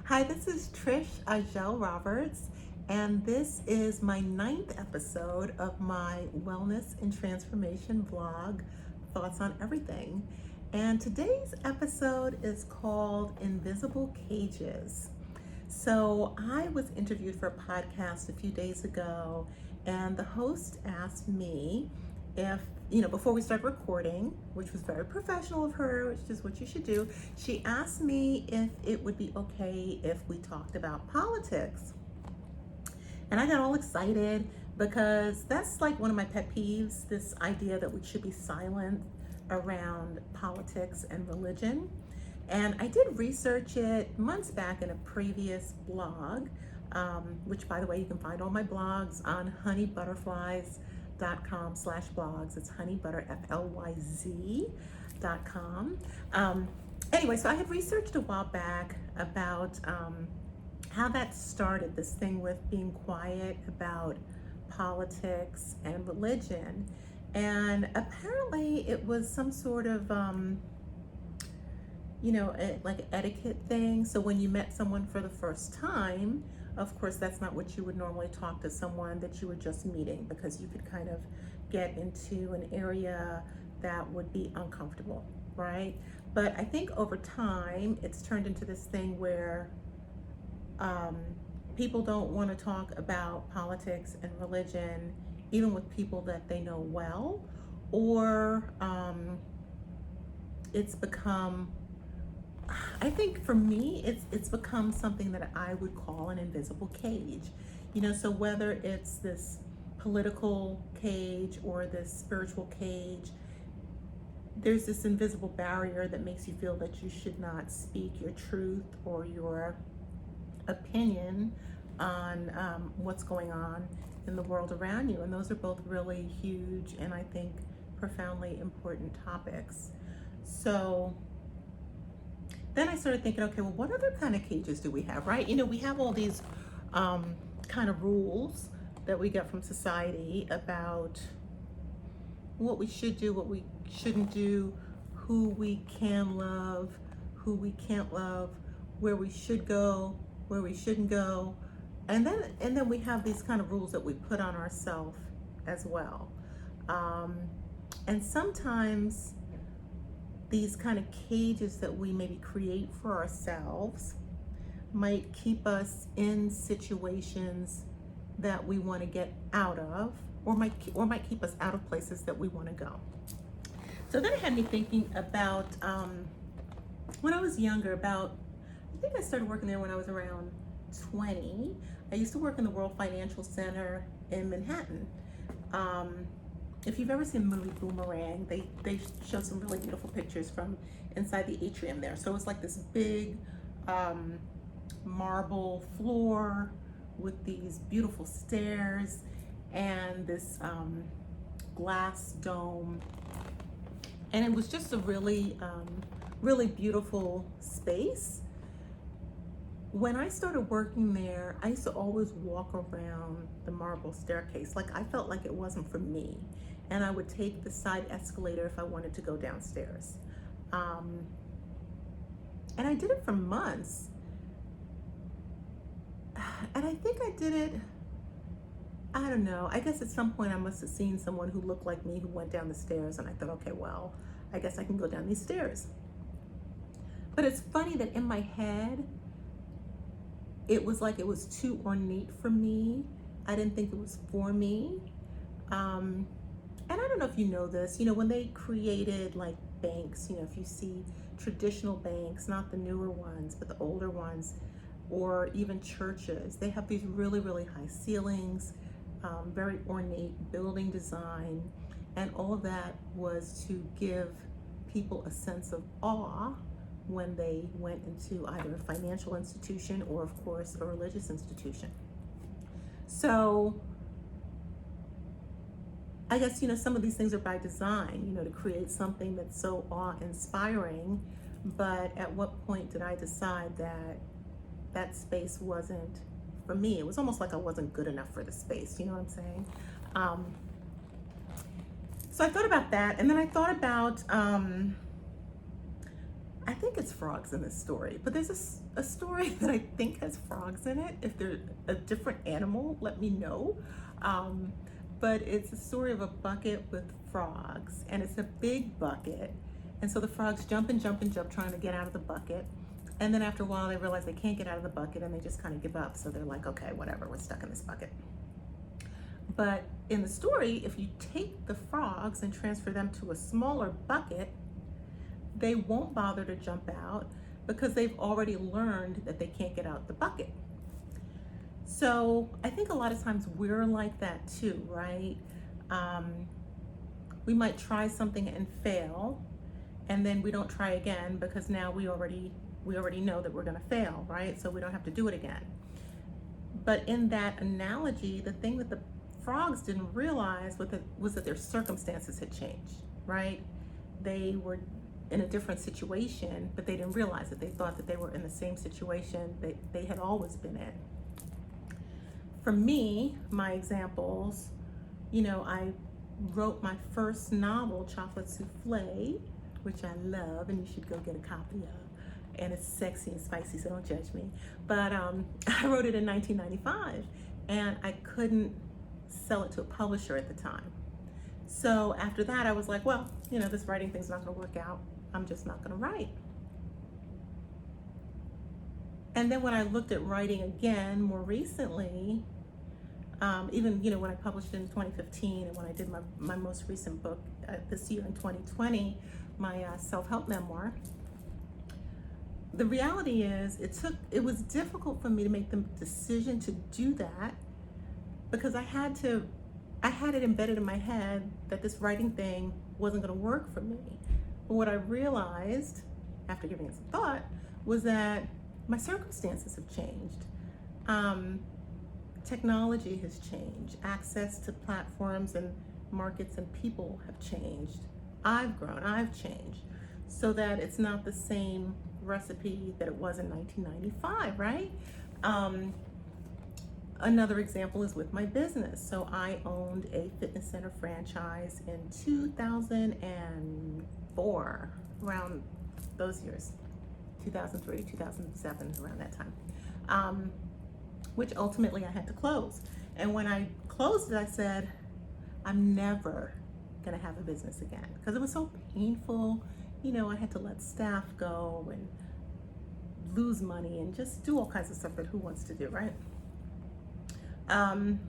Hi, this is Trish Ajel Roberts, and this is my ninth episode of my Wellness and Transformation blog, Thoughts on Everything. And today's episode is called Invisible Cages. So, I was interviewed for a podcast a few days ago, and the host asked me if, before we start recording, which was very professional of her, which is what you should do, she asked me if it would be okay if we talked about politics. And I got all excited because that's like one of my pet peeves, this idea that we should be silent around politics and religion. And I did research it months back in a previous blog, which, by the way, you can find all my blogs on honeybutterflies.com/blogs. It's honeybutterflyz.com. Anyway, so I had researched a while back about how that started, this thing with being quiet about politics and religion. And apparently it was some sort of like etiquette thing. So when you met someone for the first time, of course, that's not what you would normally talk to someone that you were just meeting, because you could kind of get into an area that would be uncomfortable, right? But I think over time, it's turned into this thing where people don't want to talk about politics and religion, even with people that they know well, or it's become, I think for me, it's become something that I would call an invisible cage. So whether it's this political cage or this spiritual cage, there's this invisible barrier that makes you feel that you should not speak your truth or your opinion on what's going on in the world around you. And those are both really huge and I think profoundly important topics. So then I started thinking, okay, well, what other kind of cages do we have, right? We have all these kind of rules that we get from society about what we should do, what we shouldn't do, who we can love, who we can't love, where we should go, where we shouldn't go. And then we have these kind of rules that we put on ourselves as well. And sometimes these kind of cages that we maybe create for ourselves might keep us in situations that we want to get out of, or might keep us out of places that we want to go. So then it had me thinking about when I was younger, I think I started working there when I was around 20. I used to work in the World Financial Center in Manhattan. If you've ever seen the movie Boomerang, they show some really beautiful pictures from inside the atrium there. So it's like this big marble floor with these beautiful stairs and this glass dome. And it was just a really, really beautiful space. When I started working there, I used to always walk around the marble staircase. Like I felt like it wasn't for me. And I would take the side escalator if I wanted to go downstairs. And I did it for months. And I think I did it, I don't know, I guess at some point I must have seen someone who looked like me who went down the stairs, and I thought, okay, well, I guess I can go down these stairs. But it's funny that in my head, it was like it was too ornate for me. I didn't think it was for me. And I don't know if you know this, when they created like banks, if you see traditional banks, not the newer ones, but the older ones, or even churches, they have these really, really high ceilings, very ornate building design, and all of that was to give people a sense of awe when they went into either a financial institution or, of course, a religious institution. So I guess, some of these things are by design, to create something that's so awe-inspiring. But at what point did I decide that that space wasn't for me? It was almost like I wasn't good enough for the space, you know what I'm saying? So I thought about that, and then I thought about I think it's frogs in this story, but there's a story that I think has frogs in it. If they're a different animal, let me know. Um, but it's a story of a bucket with frogs, and it's a big bucket. And so the frogs jump and jump and jump trying to get out of the bucket. And then after a while, they realize they can't get out of the bucket and they just kind of give up. So they're like, okay, whatever, we're stuck in this bucket. But in the story, if you take the frogs and transfer them to a smaller bucket, they won't bother to jump out because they've already learned that they can't get out the bucket. So I think a lot of times we're like that too, right? We might try something and fail, and then we don't try again because now we already know that we're going to fail, right? So we don't have to do it again. But in that analogy, the thing that the frogs didn't realize was that their circumstances had changed, right? They were in a different situation, but they didn't realize it. They thought that they were in the same situation that they had always been in. For me, my examples, I wrote my first novel, Chocolate Souffle, which I love, and you should go get a copy of. And it's sexy and spicy, so don't judge me. But I wrote it in 1995, and I couldn't sell it to a publisher at the time. So after that, I was like, well, this writing thing's not gonna work out. I'm just not gonna write. And then when I looked at writing again more recently, even when I published it in 2015 and when I did my most recent book this year in 2020, my self-help memoir, the reality is it was difficult for me to make the decision to do that because I had it embedded in my head that this writing thing wasn't going to work for me. But what I realized after giving it some thought was that my circumstances have changed. Technology has changed. Access to platforms and markets and people have changed. I've grown, I've changed, so that it's not the same recipe that it was in 1995, right? Another example is with my business. So I owned a fitness center franchise in 2004, around those years, 2003, 2007, around that time, which ultimately I had to close. And when I closed it, I said, I'm never gonna have a business again because it was so painful. I had to let staff go and lose money and just do all kinds of stuff that who wants to do, right? So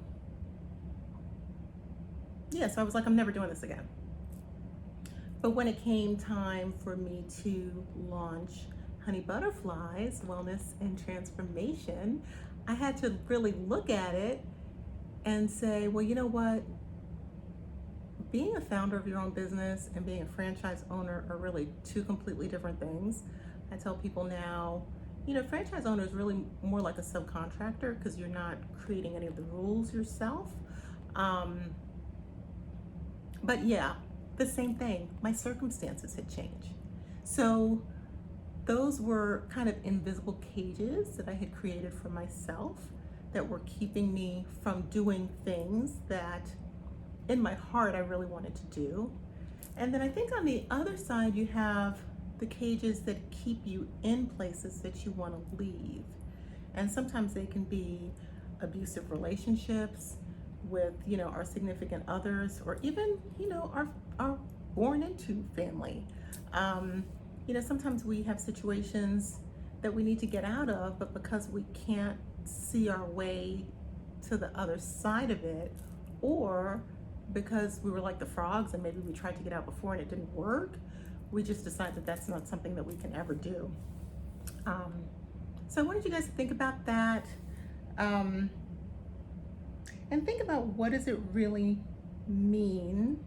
I was like, I'm never doing this again. But when it came time for me to launch Honey Butterflies Wellness and Transformation, I had to really look at it and say, well, you know what? Being a founder of your own business and being a franchise owner are really two completely different things. I tell people now, franchise owner is really more like a subcontractor because you're not creating any of the rules yourself. But yeah, the same thing. My circumstances had changed. So those were kind of invisible cages that I had created for myself that were keeping me from doing things that in my heart I really wanted to do. And then I think on the other side you have the cages that keep you in places that you want to leave. And sometimes they can be abusive relationships with, our significant others, or even, our born into family. Sometimes we have situations that we need to get out of, but because we can't see our way to the other side of it, or because we were like the frogs and maybe we tried to get out before and it didn't work, we just decide that that's not something that we can ever do. So I wanted you guys to think about that, and think about what does it really mean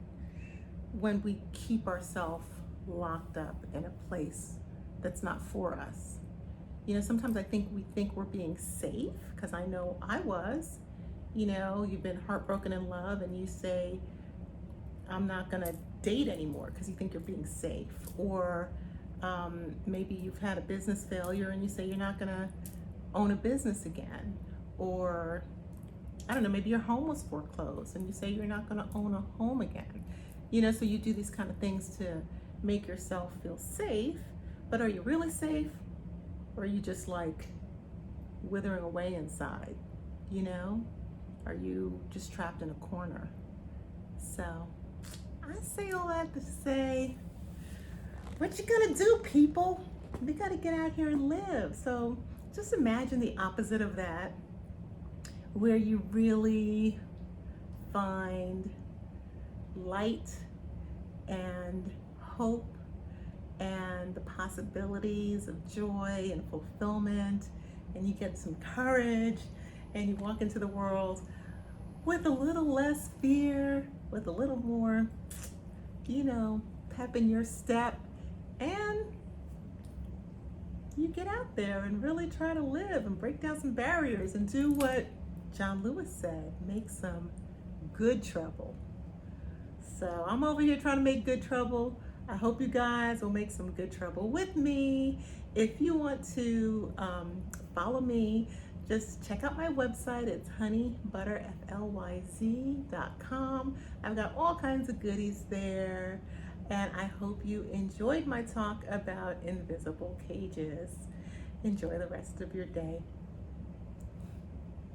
when we keep ourselves locked up in a place that's not for us. Sometimes I think we think we're being safe, because I know I was. You've been heartbroken in love and you say, I'm not gonna date anymore because you think you're being safe. Or maybe you've had a business failure and you say you're not gonna own a business again. Or I don't know, maybe your home was foreclosed and you say you're not gonna own a home again. So you do these kind of things to make yourself feel safe, But are you really safe? Or are you just like withering away inside? You know? Are you just trapped in a corner? So I say all that to say, what you gonna do, people? We gotta get out here and live. So just imagine the opposite of that, where you really find light and hope and the possibilities of joy and fulfillment, and you get some courage and you walk into the world with a little less fear, with a little more, pep in your step, and you get out there and really try to live and break down some barriers and do what John Lewis said, make some good trouble. So I'm over here trying to make good trouble. I hope you guys will make some good trouble with me. If you want to follow me, just check out my website. It's honeybutterflyz.com. I've got all kinds of goodies there. And I hope you enjoyed my talk about invisible cages. Enjoy the rest of your day.